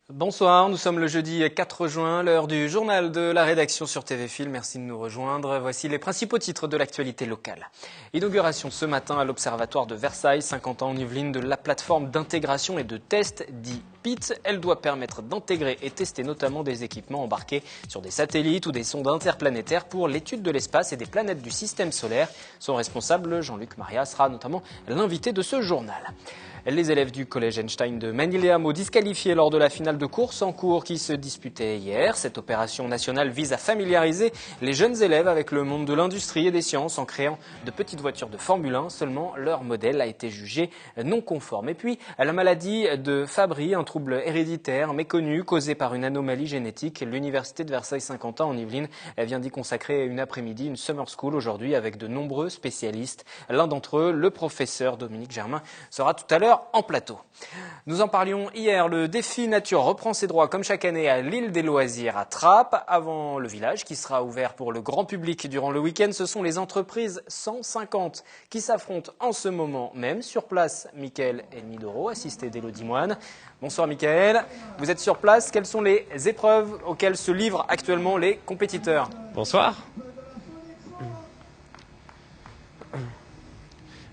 Bonsoir, nous sommes le jeudi 4 juin, l'heure du journal de la rédaction sur TV Film. Merci de nous rejoindre. Voici les principaux titres de l'actualité locale. Inauguration ce matin à l'Observatoire de Versailles, 50 ans en Yvelines, de la plateforme d'intégration et de test dit PIT. Elle doit permettre d'intégrer et tester notamment des équipements embarqués sur des satellites ou des sondes interplanétaires pour l'étude de l'espace et des planètes du système solaire. Son responsable, Jean-Luc Maria, sera notamment l'invité de ce journal. Les élèves du collège Einstein de Manille-les-Hameaux disqualifiés lors de la finale de course en cours qui se disputait hier. Cette opération nationale vise à familiariser les jeunes élèves avec le monde de l'industrie et des sciences en créant de petites voitures de Formule 1. Seulement, leur modèle a été jugé non conforme. Et puis, la maladie de Fabry, un trouble héréditaire méconnu causé par une anomalie génétique. L'université de Versailles-Saint-Quentin en Yvelines vient d'y consacrer une après-midi, une summer school aujourd'hui avec de nombreux spécialistes. L'un d'entre eux, le professeur Dominique Germain, sera tout à l'heure en plateau. Nous en parlions hier, le défi nature reprend ses droits comme chaque année à l'île des loisirs à Trappes. Avant le village qui sera ouvert pour le grand public durant le week-end, ce sont les entreprises 150 qui s'affrontent en ce moment même. Sur place, Mickaël et Nidoro, assisté d'Élodie Moine. Bonsoir Mickaël, vous êtes sur place. Quelles sont les épreuves auxquelles se livrent actuellement les compétiteurs? Bonsoir.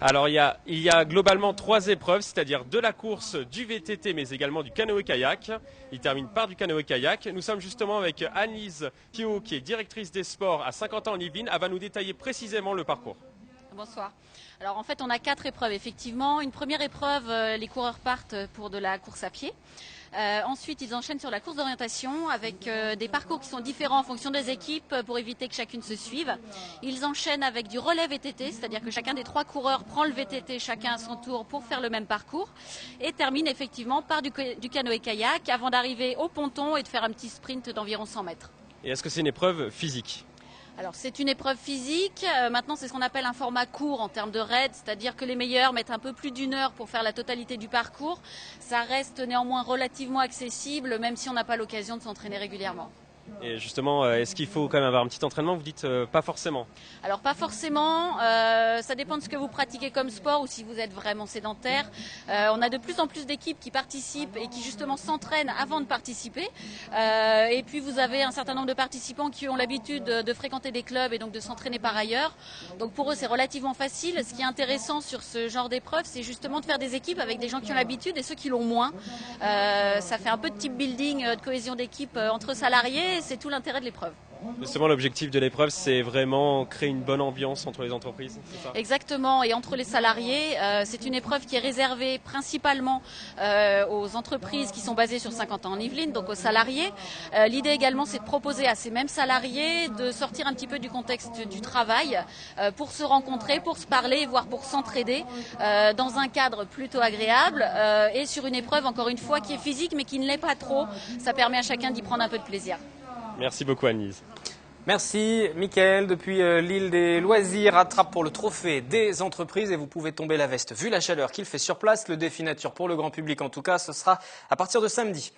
Alors il y a globalement 3 épreuves, c'est-à-dire de la course, du VTT mais également du canoë-kayak. Il termine par du canoë-kayak. Nous sommes justement avec Anne-Lise Pio qui est directrice des sports à 50 ans en Yvelines. Elle va nous détailler précisément le parcours. Bonsoir. Alors en fait on a 4 épreuves effectivement. Une première épreuve, les coureurs partent pour de la course à pied. Ensuite, ils enchaînent sur la course d'orientation avec des parcours qui sont différents en fonction des équipes pour éviter que chacune se suive. Ils enchaînent avec du relais VTT, c'est-à-dire que chacun des 3 coureurs prend le VTT chacun à son tour pour faire le même parcours et termine effectivement par du canoë-kayak avant d'arriver au ponton et de faire un petit sprint d'environ 100 mètres. Et est-ce que c'est une épreuve physique ? Alors c'est une épreuve physique, maintenant c'est ce qu'on appelle un format court en termes de raid, c'est-à-dire que les meilleurs mettent un peu plus d'1 heure pour faire la totalité du parcours. Ça reste néanmoins relativement accessible même si on n'a pas l'occasion de s'entraîner régulièrement. Et justement, est-ce qu'il faut quand même avoir un petit entraînement? Vous dites pas forcément. Alors pas forcément, ça dépend de ce que vous pratiquez comme sport ou si vous êtes vraiment sédentaire. On a de plus en plus d'équipes qui participent et qui justement s'entraînent avant de participer. Et puis vous avez un certain nombre de participants qui ont l'habitude de fréquenter des clubs et donc de s'entraîner par ailleurs. Donc pour eux c'est relativement facile. Ce qui est intéressant sur ce genre d'épreuve, c'est justement de faire des équipes avec des gens qui ont l'habitude et ceux qui l'ont moins. Ça fait un peu de team building, de cohésion d'équipe entre salariés. C'est tout l'intérêt de l'épreuve. Justement, l'objectif de l'épreuve, c'est vraiment créer une bonne ambiance entre les entreprises, c'est ça ? Exactement, et entre les salariés. C'est une épreuve qui est réservée principalement aux entreprises qui sont basées sur 50 ans en Yvelines, donc aux salariés. L'idée également, c'est de proposer à ces mêmes salariés de sortir un petit peu du contexte du travail pour se rencontrer, pour se parler, voire pour s'entraider dans un cadre plutôt agréable et sur une épreuve, encore une fois, qui est physique mais qui ne l'est pas trop. Ça permet à chacun d'y prendre un peu de plaisir. Merci beaucoup Anne-Lise. Merci Mickaël, depuis l'île des loisirs à Trappes pour le trophée des entreprises et vous pouvez tomber la veste vu la chaleur qu'il fait sur place. Le défi nature pour le grand public en tout cas, ce sera à partir de samedi.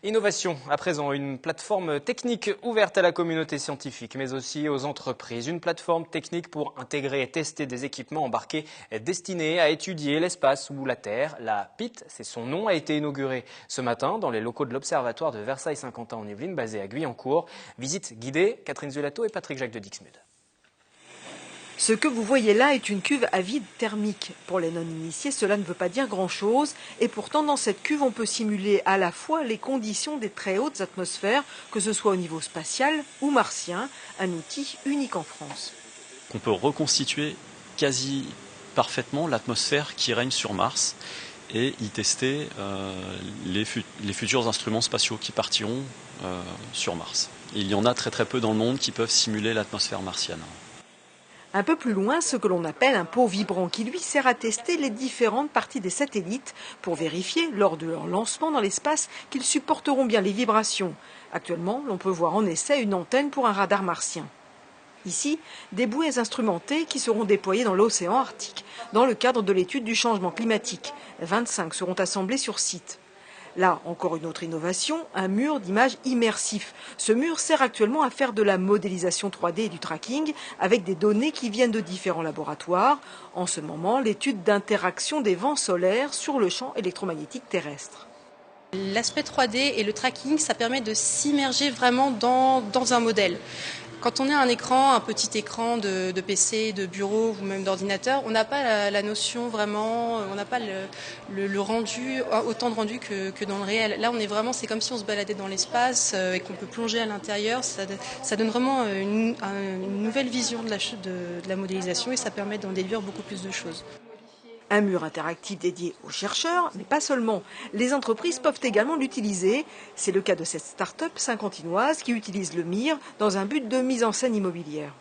Innovation à présent, une plateforme technique ouverte à la communauté scientifique mais aussi aux entreprises. Une plateforme technique pour intégrer et tester des équipements embarqués destinés à étudier l'espace ou la Terre. La PIT, c'est son nom, a été inaugurée ce matin dans les locaux de l'Observatoire de Versailles-Saint-Quentin en Yvelines basé à Guyancourt. Visite guidée, Catherine Zulato et Patrick Jacques de Dixmude. Ce que vous voyez là est une cuve à vide thermique. Pour les non-initiés, cela ne veut pas dire grand-chose. Et pourtant, dans cette cuve, on peut simuler à la fois les conditions des très hautes atmosphères, que ce soit au niveau spatial ou martien, un outil unique en France. On peut reconstituer quasi parfaitement l'atmosphère qui règne sur Mars et y tester les futurs instruments spatiaux qui partiront sur Mars. Il y en a très très peu dans le monde qui peuvent simuler l'atmosphère martienne. Un peu plus loin, ce que l'on appelle un pot vibrant qui lui sert à tester les différentes parties des satellites pour vérifier, lors de leur lancement dans l'espace, qu'ils supporteront bien les vibrations. Actuellement, l'on peut voir en essai une antenne pour un radar martien. Ici, des bouées instrumentées qui seront déployées dans l'océan Arctique dans le cadre de l'étude du changement climatique. 25 seront assemblées sur site. Là, encore une autre innovation, un mur d'image immersif. Ce mur sert actuellement à faire de la modélisation 3D et du tracking avec des données qui viennent de différents laboratoires. En ce moment, l'étude d'interaction des vents solaires sur le champ électromagnétique terrestre. L'aspect 3D et le tracking, ça permet de s'immerger vraiment dans un modèle. Quand on a un écran, un petit écran de PC, de bureau ou même d'ordinateur, on n'a pas la notion vraiment, on n'a pas le rendu, autant de rendu que dans le réel. Là, on est vraiment, c'est comme si on se baladait dans l'espace et qu'on peut plonger à l'intérieur. Ça donne vraiment une nouvelle vision de la modélisation et ça permet d'en déduire beaucoup plus de choses. Un mur interactif dédié aux chercheurs, mais pas seulement. Les entreprises peuvent également l'utiliser. C'est le cas de cette start-up saint-quentinoise qui utilise le MIR dans un but de mise en scène immobilière.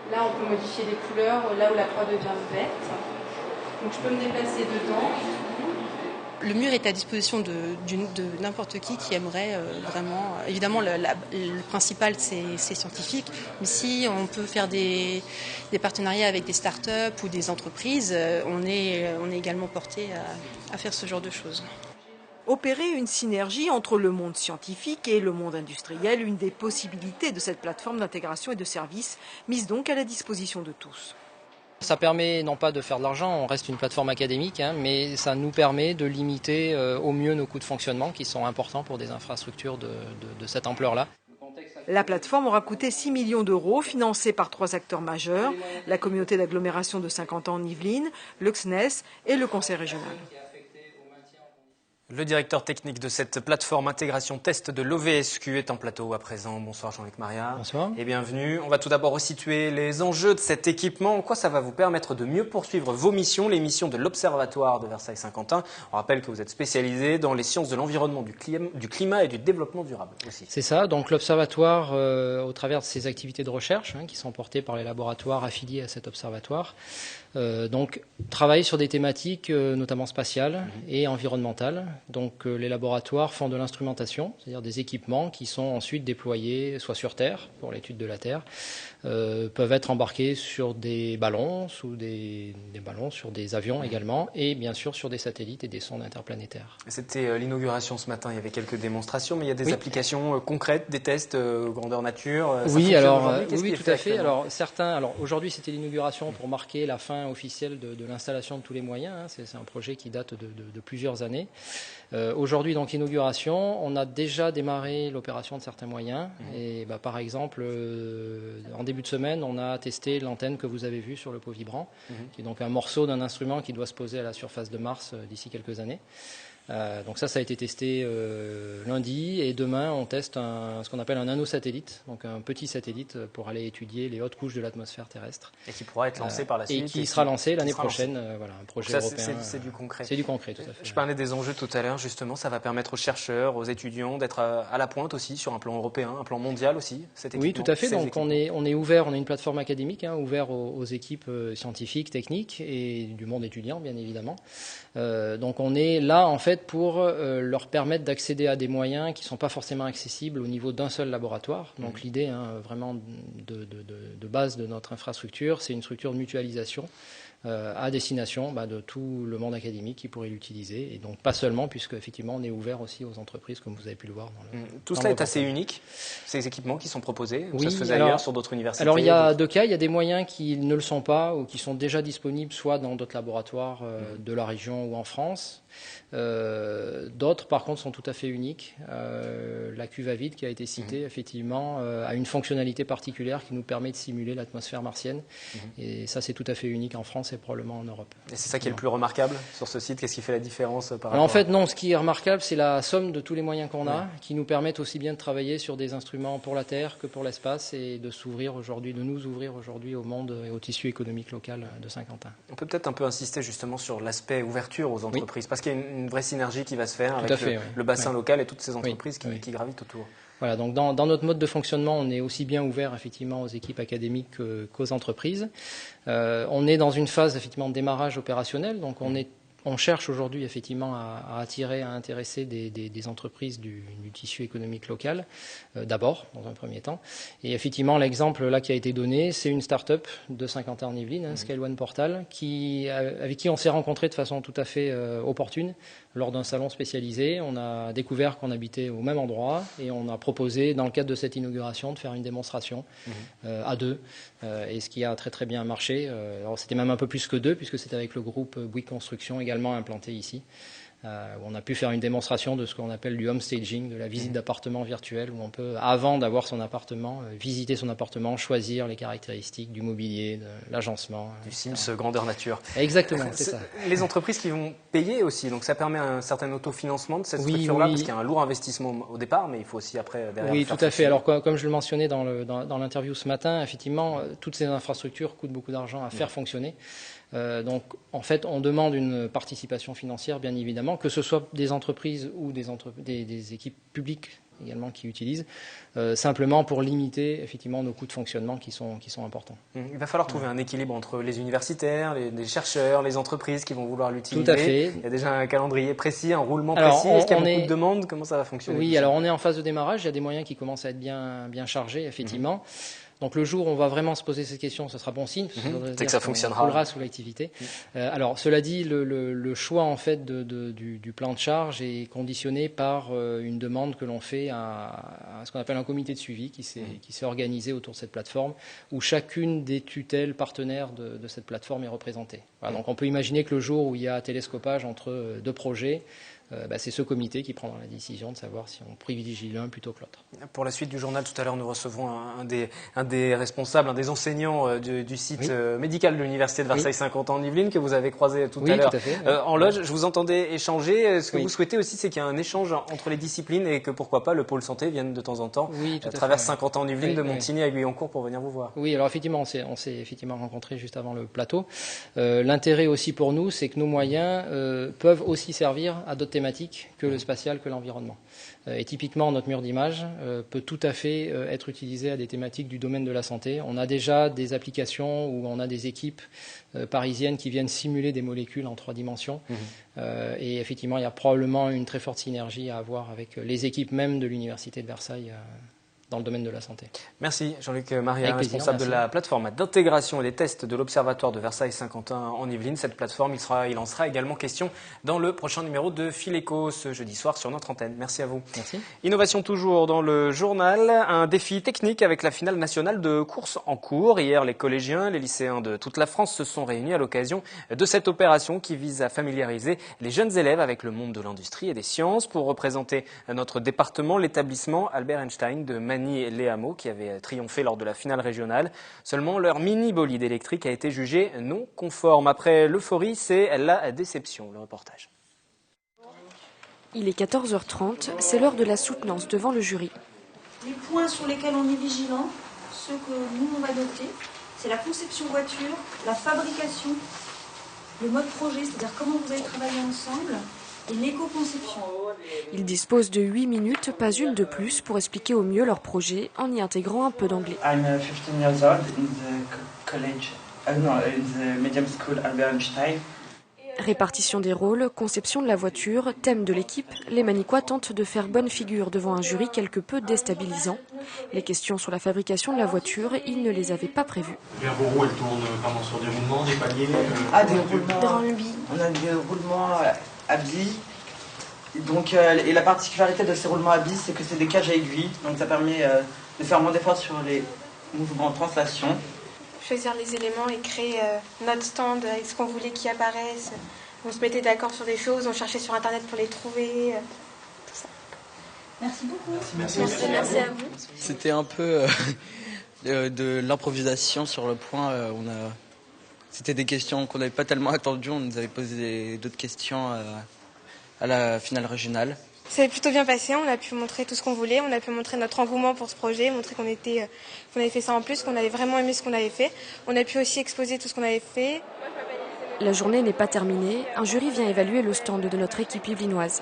Là, on peut modifier les couleurs, là où la croix devient verte. Donc je peux me déplacer dedans. Le mur est à disposition de n'importe qui aimerait vraiment... Évidemment, le principal, c'est scientifique. Mais si on peut faire des partenariats avec des start-up ou des entreprises, on est également porté à faire ce genre de choses. Opérer une synergie entre le monde scientifique et le monde industriel, une des possibilités de cette plateforme d'intégration et de services, mise donc à la disposition de tous. Ça permet non pas de faire de l'argent, on reste une plateforme académique, mais ça nous permet de limiter au mieux nos coûts de fonctionnement qui sont importants pour des infrastructures de cette ampleur-là. La plateforme aura coûté 6 millions d'euros, financée par 3 acteurs majeurs, la communauté d'agglomération de Saint-Quentin en Yvelines, le CNES et le conseil régional. Le directeur technique de cette plateforme intégration test de l'OVSQ est en plateau à présent. Bonsoir Jean-Luc Maria. Bonsoir. Et bienvenue. On va tout d'abord resituer les enjeux de cet équipement. En quoi ça va vous permettre de mieux poursuivre vos missions, les missions de l'Observatoire de Versailles-Saint-Quentin. On rappelle que vous êtes spécialisé dans les sciences de l'environnement, du climat et du développement durable aussi. C'est ça. Donc l'Observatoire, au travers de ses activités de recherche, qui sont portées par les laboratoires affiliés à cet observatoire, donc travaille sur des thématiques notamment spatiales et environnementales. Donc les laboratoires font de l'instrumentation, c'est-à-dire des équipements qui sont ensuite déployés soit sur Terre, pour l'étude de la Terre, peuvent être embarqués sur des ballons, sur des avions également, et bien sûr sur des satellites et des sondes interplanétaires. C'était l'inauguration ce matin, il y avait quelques démonstrations, mais il y a des applications concrètes, des tests grandeur nature. Oui, tout à fait. Alors aujourd'hui c'était l'inauguration pour marquer la fin officielle de l'installation de tous les moyens. C'est un projet qui date de plusieurs années. Aujourd'hui, donc, inauguration, on a déjà démarré l'opération de certains moyens. Et par exemple, en début de semaine, on a testé l'antenne que vous avez vue sur le pot vibrant, qui est donc un morceau d'un instrument qui doit se poser à la surface de Mars d'ici quelques années. Donc ça a été testé lundi, et demain on teste ce qu'on appelle un nanosatellite, donc un petit satellite pour aller étudier les hautes couches de l'atmosphère terrestre. Et qui pourra être lancé par la suite. Et qui sera lancé l'année prochaine, voilà, un projet européen. C'est du concret. C'est du concret, tout à fait. Je parlais des enjeux tout à l'heure, justement, ça va permettre aux chercheurs, aux étudiants d'être à la pointe aussi sur un plan européen, un plan mondial aussi, cet équipement. Oui, tout à fait. Donc on est ouvert, on est une plateforme académique, ouvert aux équipes scientifiques, techniques et du monde étudiant, bien évidemment. Donc on est là en fait pour leur permettre d'accéder à des moyens qui ne sont pas forcément accessibles au niveau d'un seul laboratoire. Donc l'idée vraiment de base de notre infrastructure, c'est une structure de mutualisation à destination de tout le monde académique qui pourrait l'utiliser, et donc pas seulement, puisque effectivement on est ouvert aussi aux entreprises, comme vous avez pu le voir. Tout cela est assez unique, ces équipements qui sont proposés. Oui, ça se faisait ailleurs sur d'autres universités. Alors il y a deux cas, il y a des moyens qui ne le sont pas ou qui sont déjà disponibles soit dans d'autres laboratoires de la région ou en France. D'autres par contre sont tout à fait uniques. La cuve à vide qui a été citée effectivement a une fonctionnalité particulière qui nous permet de simuler l'atmosphère martienne, et ça c'est tout à fait unique en France et probablement en Europe. Et c'est ça qui est le plus remarquable sur ce site? Qu'est-ce qui fait la différence par rapport En fait non, ce qui est remarquable c'est la somme de tous les moyens qu'on a, qui nous permettent aussi bien de travailler sur des instruments pour la Terre que pour l'espace, et de nous ouvrir aujourd'hui au monde et au tissu économique local de Saint-Quentin. On peut peut-être un peu insister justement sur l'aspect ouverture aux entreprises, parce qu'il y a une vraie synergie qui va se faire avec le bassin local et toutes ces entreprises qui gravitent autour. Voilà, donc dans notre mode de fonctionnement, on est aussi bien ouvert effectivement aux équipes académiques qu'aux entreprises. On est dans une phase effectivement de démarrage opérationnel, donc on cherche aujourd'hui effectivement à attirer, à intéresser des entreprises du tissu économique local, d'abord, dans un premier temps. Et effectivement, l'exemple là qui a été donné, c'est une start-up de Saint-Quentin en Yvelines, Scale One Portal, avec qui on s'est rencontrés de façon tout à fait opportune lors d'un salon spécialisé, on a découvert qu'on habitait au même endroit et on a proposé, dans le cadre de cette inauguration, de faire une démonstration à deux, et ce qui a très très bien marché. Alors c'était même un peu plus que deux, puisque c'était avec le groupe Bouygues Construction, également implanté ici. Où on a pu faire une démonstration de ce qu'on appelle du home staging, de la visite d'appartement virtuel, où on peut, avant d'avoir son appartement, visiter son appartement, choisir les caractéristiques du mobilier, de l'agencement. Du Sims grandeur nature. Exactement, c'est ça. Les entreprises qui vont payer aussi, donc ça permet un certain autofinancement de cette structure-là, parce qu'il y a un lourd investissement au départ, mais il faut aussi après derrière. Oui, tout à fait. Alors comme je le mentionnais dans l'interview ce matin, effectivement, toutes ces infrastructures coûtent beaucoup d'argent à faire fonctionner. Donc, en fait, on demande une participation financière, bien évidemment, que ce soit des entreprises ou des équipes publiques également qui utilisent, simplement pour limiter effectivement nos coûts de fonctionnement qui sont importants. Il va falloir trouver un équilibre entre les universitaires, les chercheurs, les entreprises qui vont vouloir l'utiliser. Tout à fait. Il y a déjà un calendrier précis, un roulement précis. Est-ce qu'il y a beaucoup de demandes? Comment ça va fonctionner? Oui, alors on est en phase de démarrage. Il y a des moyens qui commencent à être bien chargés, effectivement. Donc le jour où on va vraiment se poser ces questions, ce sera bon signe. C'est que ça fonctionnera. On roulera sous l'activité. Alors cela dit, le choix en fait du plan de charge est conditionné par une demande que l'on fait à ce qu'on appelle un comité de suivi qui s'est organisé autour de cette plateforme, où chacune des tutelles partenaires de cette plateforme est représentée. Voilà, donc on peut imaginer que le jour où il y a télescopage entre deux projets, c'est ce comité qui prendra la décision de savoir si on privilégie l'un plutôt que l'autre. Pour la suite du journal, tout à l'heure, nous recevrons un des responsables, un des enseignants du site médical de l'Université de Versailles 50 ans en Yvelines, que vous avez croisé tout à l'heure en loge. Je vous entendais échanger. Ce que vous souhaitez aussi, c'est qu'il y ait un échange entre les disciplines et que pourquoi pas le pôle santé vienne de temps en temps à travers 50 ans en Yvelines, de Montigny à Guyancourt pour venir vous voir. Oui, alors effectivement, on s'est effectivement rencontrés juste avant le plateau. L'intérêt aussi pour nous, c'est que nos moyens peuvent aussi servir à d'autres thématiques que le spatial, que l'environnement. Et typiquement, notre mur d'image peut tout à fait être utilisé à des thématiques du domaine de la santé. On a déjà des applications où on a des équipes parisiennes qui viennent simuler des molécules en 3 dimensions. Et effectivement, il y a probablement une très forte synergie à avoir avec les équipes même de l'Université de Versailles dans le domaine de la santé. Merci Jean-Luc Maria, responsable de la plateforme d'intégration et des tests de l'Observatoire de Versailles-Saint-Quentin en Yvelines. Cette plateforme, il en sera également question dans le prochain numéro de Philéco ce jeudi soir sur notre antenne. Merci à vous. Merci. Innovation toujours dans le journal, un défi technique avec la finale nationale de course en cours. Hier, les collégiens, les lycéens de toute la France se sont réunis à l'occasion de cette opération qui vise à familiariser les jeunes élèves avec le monde de l'industrie et des sciences. Pour représenter notre département, l'établissement Albert Einstein de les Hameaux qui avaient triomphé lors de la finale régionale. Seulement, leur mini-bolide électrique a été jugé non conforme. Après l'euphorie, c'est la déception. Le reportage. Il est 14h30, c'est l'heure de la soutenance devant le jury. Les points sur lesquels on est vigilant, ceux que nous on va noter, c'est la conception voiture, la fabrication, le mode projet, c'est-à-dire comment vous allez travailler ensemble, et l'éco-conception. Ils disposent de 8 minutes, pas une de plus, pour expliquer au mieux leur projet en y intégrant un peu d'anglais. I'm 15 years old in the college, in the medium school Albert Einstein. Répartition des rôles, conception de la voiture, thème de l'équipe, les Manicois tentent de faire bonne figure devant un jury quelque peu déstabilisant. Les questions sur la fabrication de la voiture, ils ne les avaient pas prévues. Vos roues, elles tournent vraiment sur des roulements, des paliers Des roulements en billes. On a des roulements à billes. Donc, et la particularité de ces roulements à billes, c'est que c'est des cages à aiguilles. Donc ça permet de faire moins d'efforts sur les mouvements de translation. Choisir les éléments et créer notre stand avec ce qu'on voulait qui apparaisse. On se mettait d'accord sur des choses, on cherchait sur internet pour les trouver, tout ça. Merci beaucoup. Merci à vous. C'était un peu de l'improvisation sur le point. C'était des questions qu'on n'avait pas tellement attendues. On nous avait posé d'autres questions à la finale régionale. Ça s'est plutôt bien passé, on a pu montrer tout ce qu'on voulait, on a pu montrer notre engouement pour ce projet, montrer qu'on avait fait ça en plus, qu'on avait vraiment aimé ce qu'on avait fait. On a pu aussi exposer tout ce qu'on avait fait. La journée n'est pas terminée, un jury vient évaluer le stand de notre équipe yvelinoise.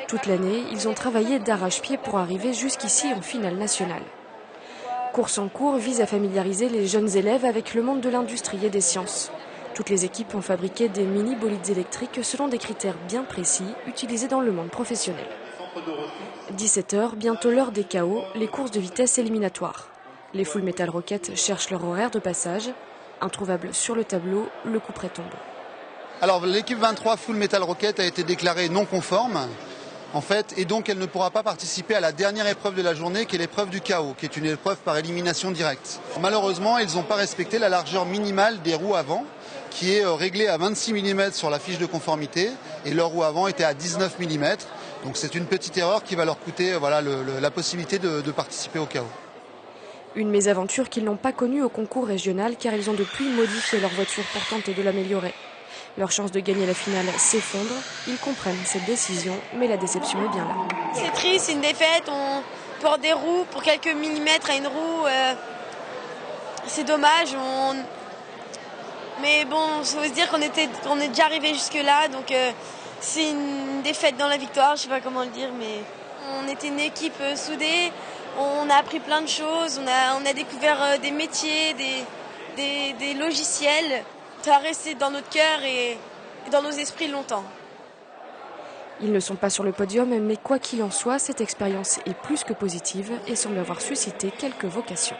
Toute l'année, ils ont travaillé d'arrache-pied pour arriver jusqu'ici en finale nationale. Course en cours vise à familiariser les jeunes élèves avec le monde de l'industrie et des sciences. Toutes les équipes ont fabriqué des mini-bolides électriques selon des critères bien précis utilisés dans le monde professionnel. 17h, bientôt l'heure des KO, les courses de vitesse éliminatoires. Les Full Metal Rocket cherchent leur horaire de passage. Introuvable sur le tableau, le couperet tombe. Alors l'équipe 23 Full Metal Rocket a été déclarée non conforme, en fait, et donc elle ne pourra pas participer à la dernière épreuve de la journée, qui est l'épreuve du chaos, qui est une épreuve par élimination directe. Malheureusement, ils n'ont pas respecté la largeur minimale des roues avant, qui est réglée à 26 mm sur la fiche de conformité, et leur roue avant était à 19 mm. Donc c'est une petite erreur qui va leur coûter la possibilité de participer au chaos. Une mésaventure qu'ils n'ont pas connue au concours régional car ils ont depuis modifié leur voiture pour tenter de l'améliorer. Leur chance de gagner la finale s'effondre, ils comprennent cette décision, mais la déception est bien là. C'est triste, c'est une défaite, on porte des roues pour quelques millimètres à une roue, c'est dommage. Mais bon, il faut se dire qu'on est déjà arrivé jusque-là, donc c'est une défaite dans la victoire, je sais pas comment le dire, mais on était une équipe soudée, on a appris plein de choses, on a découvert des métiers, des logiciels. Ça a resté dans notre cœur et dans nos esprits longtemps. Ils ne sont pas sur le podium, mais quoi qu'il en soit, cette expérience est plus que positive et semble avoir suscité quelques vocations.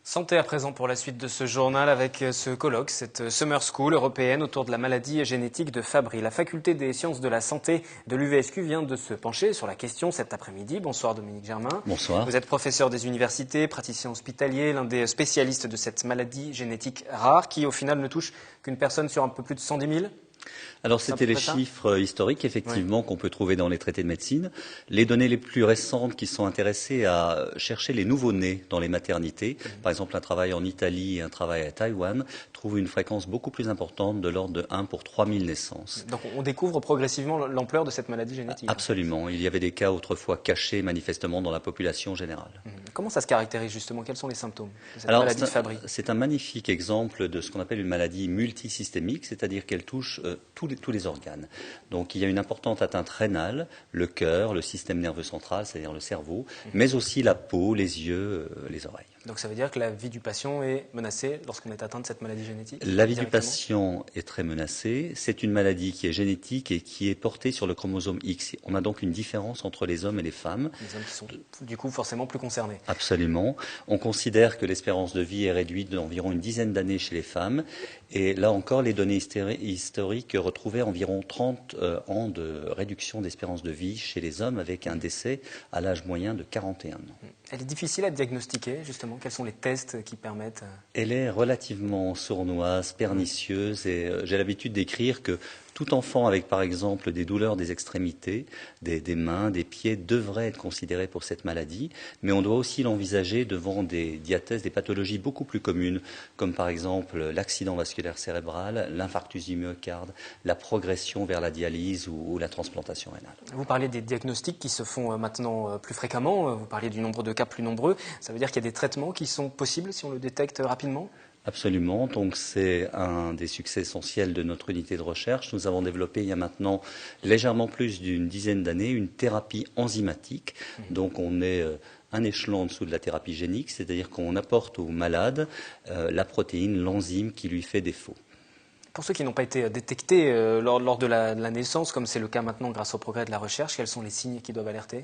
Santé à présent pour la suite de ce journal avec ce colloque, cette Summer School européenne autour de la maladie génétique de Fabry. La faculté des sciences de la santé de l'UVSQ vient de se pencher sur la question cet après-midi. Bonsoir Dominique Germain. Bonsoir. Vous êtes professeur des universités, praticien hospitalier, l'un des spécialistes de cette maladie génétique rare qui au final ne touche qu'une personne sur un peu plus de 110 000. Alors c'était les chiffres historiques effectivement qu'on peut trouver dans les traités de médecine. Les données les plus récentes qui sont intéressées à chercher les nouveau-nés dans les maternités, par exemple un travail en Italie et un travail à Taïwan, trouvent une fréquence beaucoup plus importante de l'ordre de 1 pour 3000 naissances. Donc on découvre progressivement l'ampleur de cette maladie génétique. Absolument. Il y avait des cas autrefois cachés manifestement dans la population générale. Comment ça se caractérise justement? Quels sont les symptômes de cette maladie de Fabry? C'est un magnifique exemple de ce qu'on appelle une maladie multisystémique, c'est-à-dire qu'elle touche tous les organes. Donc il y a une importante atteinte rénale, le cœur, le système nerveux central, c'est-à-dire le cerveau, mais aussi la peau, les yeux, les oreilles. Donc ça veut dire que la vie du patient est menacée lorsqu'on est atteint de cette maladie génétique? La vie du patient est très menacée. C'est une maladie qui est génétique et qui est portée sur le chromosome X. On a donc une différence entre les hommes et les femmes. Les hommes qui sont du coup forcément plus concernés. Absolument. On considère que l'espérance de vie est réduite d'environ une dizaine d'années chez les femmes. Et là encore, les données historiques retrouvaient environ 30 ans de réduction d'espérance de vie chez les hommes avec un décès à l'âge moyen de 41 ans. Elle est difficile à diagnostiquer, justement. Quels sont les tests qui permettent? Elle est relativement sournoise, pernicieuse, et j'ai l'habitude d'écrire que tout enfant avec, par exemple, des douleurs des extrémités, des mains, des pieds, devrait être considéré pour cette maladie, mais on doit aussi l'envisager devant des diathèses, des pathologies beaucoup plus communes, comme par exemple l'accident vasculaire cérébral, l'infarctus du myocarde, la progression vers la dialyse ou la transplantation rénale. Vous parlez des diagnostics qui se font maintenant plus fréquemment, vous parlez du nombre de cas plus nombreux, ça veut dire qu'il y a des traitements qui sont possibles si on le détecte rapidement? Absolument, donc c'est un des succès essentiels de notre unité de recherche. Nous avons développé il y a maintenant légèrement plus d'une dizaine d'années une thérapie enzymatique. Donc on est un échelon en dessous de la thérapie génique, c'est-à-dire qu'on apporte au malade la protéine, l'enzyme qui lui fait défaut. Pour ceux qui n'ont pas été détectés lors de la naissance, comme c'est le cas maintenant grâce au progrès de la recherche, quels sont les signes qui doivent alerter?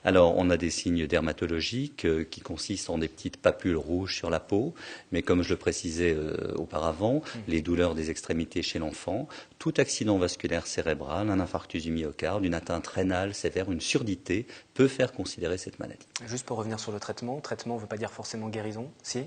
Alors, on a des signes dermatologiques qui consistent en des petites papules rouges sur la peau, mais comme je le précisais auparavant, les douleurs des extrémités chez l'enfant, tout accident vasculaire cérébral, un infarctus du myocarde, une atteinte rénale sévère, une surdité peut faire considérer cette maladie. Juste pour revenir sur le traitement ne veut pas dire forcément guérison, si?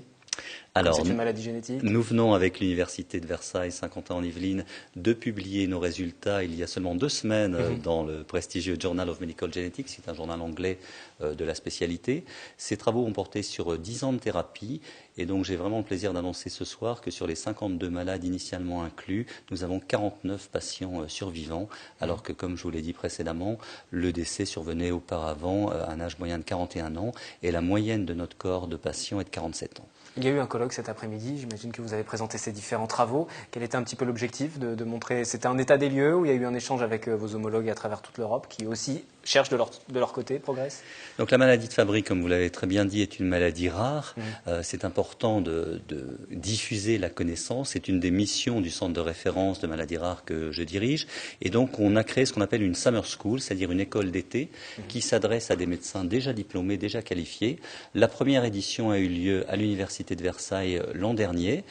Alors, c'est une maladie génétique. Nous venons avec l'Université de Versailles, Saint-Quentin-en-Yvelines, de publier nos résultats il y a seulement 2 semaines dans le prestigieux Journal of Medical Genetics, c'est un journal anglais de la spécialité. Ces travaux ont porté sur 10 ans de thérapie et donc j'ai vraiment le plaisir d'annoncer ce soir que sur les 52 malades initialement inclus, nous avons 49 patients survivants, alors que comme je vous l'ai dit précédemment, le décès survenait auparavant à un âge moyen de 41 ans et la moyenne de notre corps de patients est de 47 ans. Il y a eu un colloque cet après-midi, j'imagine que vous avez présenté ces différents travaux. Quel était un petit peu l'objectif de montrer? C'était un état des lieux où il y a eu un échange avec vos homologues à travers toute l'Europe qui aussi cherchent de leur côté, progressent? Donc la maladie de Fabry, comme vous l'avez très bien dit, est une maladie rare. C'est important de diffuser la connaissance. C'est une des missions du centre de référence de maladies rares que je dirige. Et donc on a créé ce qu'on appelle une summer school, c'est-à-dire une école d'été qui s'adresse à des médecins déjà diplômés, déjà qualifiés. La première édition a eu lieu à l'université de Versailles l'an dernier,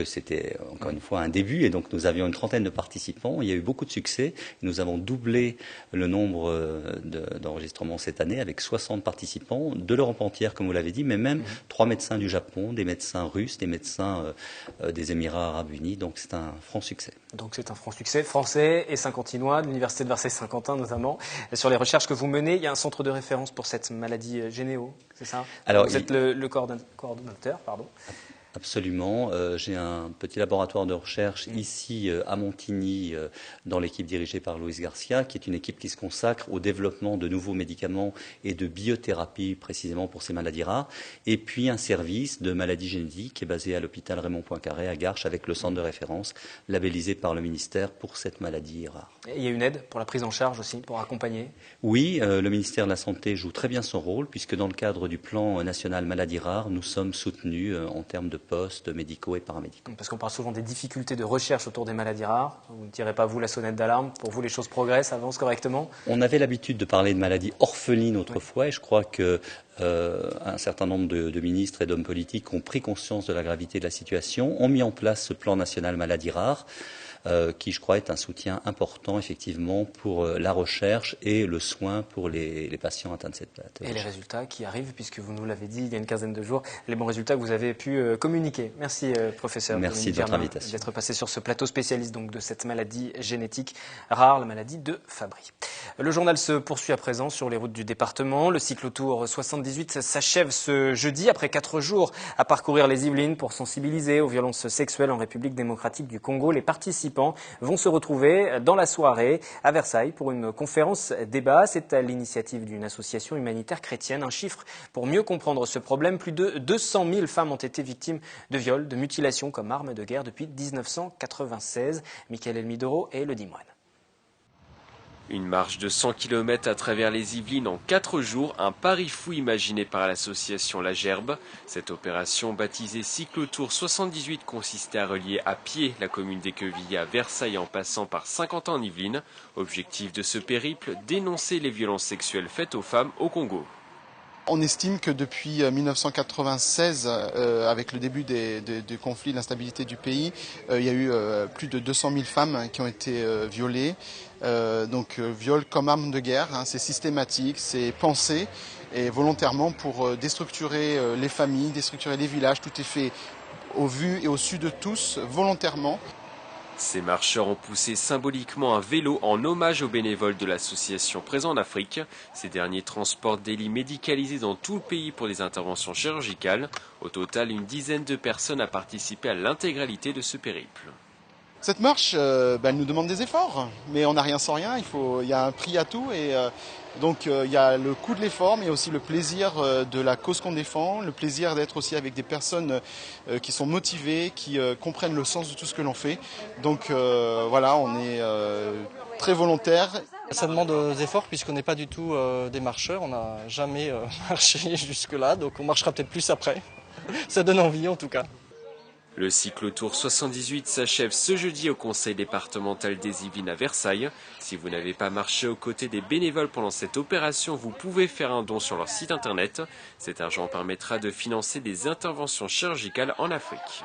c'était encore une fois un début, et donc nous avions une trentaine de participants. Il y a eu beaucoup de succès. Nous avons doublé le nombre d'enregistrements cette année avec 60 participants de l'Europe entière, comme vous l'avez dit, mais même 3 médecins du Japon, des médecins russes, des médecins des Émirats arabes unis. Donc c'est un franc succès. Donc c'est un franc succès français et saint-quantinois, de l'Université de Versailles-Saint-Quentin notamment. Et sur les recherches que vous menez, il y a un centre de référence pour cette maladie Généo, c'est ça? Alors, vous êtes le coordonnateur, pardon. Absolument. J'ai un petit laboratoire de recherche ici à Montigny, dans l'équipe dirigée par Luis Garcia, qui est une équipe qui se consacre au développement de nouveaux médicaments et de biothérapie précisément pour ces maladies rares. Et puis un service de maladies génétiques qui est basé à l'hôpital Raymond Poincaré à Garches avec le centre de référence labellisé par le ministère pour cette maladie rare. Et il y a une aide pour la prise en charge aussi, pour accompagner? Oui, le ministère de la Santé joue très bien son rôle puisque dans le cadre du plan national maladies rares, nous sommes soutenus en termes de postes médicaux et paramédicaux. Parce qu'on parle souvent des difficultés de recherche autour des maladies rares. Vous ne tirez pas, vous, la sonnette d'alarme? Pour vous, les choses progressent, avancent correctement? On avait l'habitude de parler de maladies orphelines autrefois, et je crois que un certain nombre de ministres et d'hommes politiques ont pris conscience de la gravité de la situation, ont mis en place ce plan national maladies rares, qui, je crois, est un soutien important, effectivement, pour la recherche et le soin pour les patients atteints de cette pathologie. Et les résultats qui arrivent, puisque vous nous l'avez dit il y a une quinzaine de jours, les bons résultats que vous avez pu communiquer. Merci, professeur. Merci de votre invitation. D'être passé sur ce plateau spécialiste donc, de cette maladie génétique rare, la maladie de Fabry. Le journal se poursuit à présent sur les routes du département. Le cyclotour 78 s'achève ce jeudi, après 4 jours à parcourir les Yvelines pour sensibiliser aux violences sexuelles en République démocratique du Congo. Les participants vont se retrouver dans la soirée à Versailles pour une conférence débat. C'est à l'initiative d'une association humanitaire chrétienne. Un chiffre pour mieux comprendre ce problème. Plus de 200 000 femmes ont été victimes de viols, de mutilations comme arme de guerre depuis 1996. Michael Elmidoro et le Dimoine. Une marche de 100 km à travers les Yvelines en 4 jours, un pari fou imaginé par l'association La Gerbe. Cette opération baptisée Cyclotour 78 consistait à relier à pied la commune d'Équevilly à Versailles en passant par Saint-Quentin en Yvelines. Objectif de ce périple, dénoncer les violences sexuelles faites aux femmes au Congo. On estime que depuis 1996, avec le début des conflits, de l'instabilité du pays, il y a eu plus de 200 000 femmes qui ont été violées. Viol comme arme de guerre, c'est systématique, c'est pensé et volontairement pour déstructurer les familles, déstructurer les villages. Tout est fait au vu et au su de tous, volontairement. Ces marcheurs ont poussé symboliquement un vélo en hommage aux bénévoles de l'association présents en Afrique. Ces derniers transportent des lits médicalisés dans tout le pays pour des interventions chirurgicales. Au total, une dizaine de personnes a participé à l'intégralité de ce périple. Cette marche, elle nous demande des efforts, mais on n'a rien sans rien. Il y a un prix à tout et il y a le coût de l'effort, mais aussi le plaisir de la cause qu'on défend, le plaisir d'être aussi avec des personnes qui sont motivées, qui comprennent le sens de tout ce que l'on fait. Donc voilà, on est très volontaires. Ça demande des efforts puisqu'on n'est pas du tout des marcheurs, on n'a jamais marché jusque-là, donc on marchera peut-être plus après. Ça donne envie en tout cas. Le cyclotour 78 s'achève ce jeudi au conseil départemental des Yvelines à Versailles. Si vous n'avez pas marché aux côtés des bénévoles pendant cette opération, vous pouvez faire un don sur leur site internet. Cet argent permettra de financer des interventions chirurgicales en Afrique.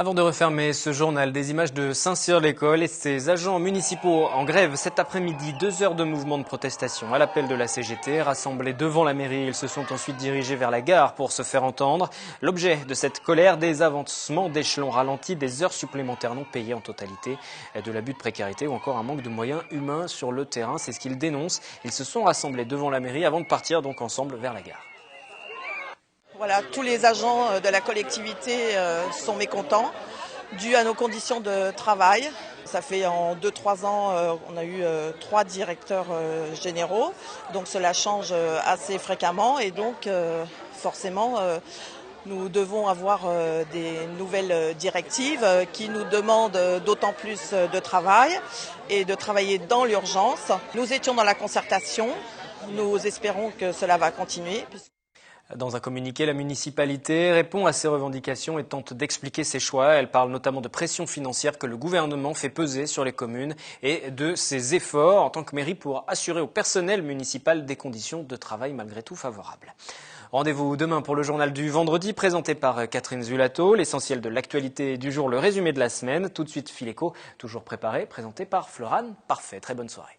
Avant de refermer ce journal, des images de Saint-Cyr-l'École et ses agents municipaux en grève cet après-midi. 2 heures de mouvement de protestation à l'appel de la CGT. Rassemblés devant la mairie, ils se sont ensuite dirigés vers la gare pour se faire entendre. L'objet de cette colère, des avancements d'échelons ralentis, des heures supplémentaires non payées en totalité, de l'abus de précarité ou encore un manque de moyens humains sur le terrain. C'est ce qu'ils dénoncent. Ils se sont rassemblés devant la mairie avant de partir donc ensemble vers la gare. Voilà, tous les agents de la collectivité sont mécontents, dû à nos conditions de travail. Ça fait en 2-3 ans, on a eu 3 directeurs généraux, donc cela change assez fréquemment et donc forcément Nous devons avoir des nouvelles directives qui nous demandent d'autant plus de travail et de travailler dans l'urgence. Nous étions dans la concertation, nous espérons que cela va continuer. Dans un communiqué, la municipalité répond à ces revendications et tente d'expliquer ses choix. Elle parle notamment de pression financière que le gouvernement fait peser sur les communes et de ses efforts en tant que mairie pour assurer au personnel municipal des conditions de travail malgré tout favorables. Rendez-vous demain pour le journal du vendredi présenté par Catherine Zulato. L'essentiel de l'actualité du jour, le résumé de la semaine. Tout de suite, Fileco, toujours préparé, présenté par Florane. Parfait, très bonne soirée.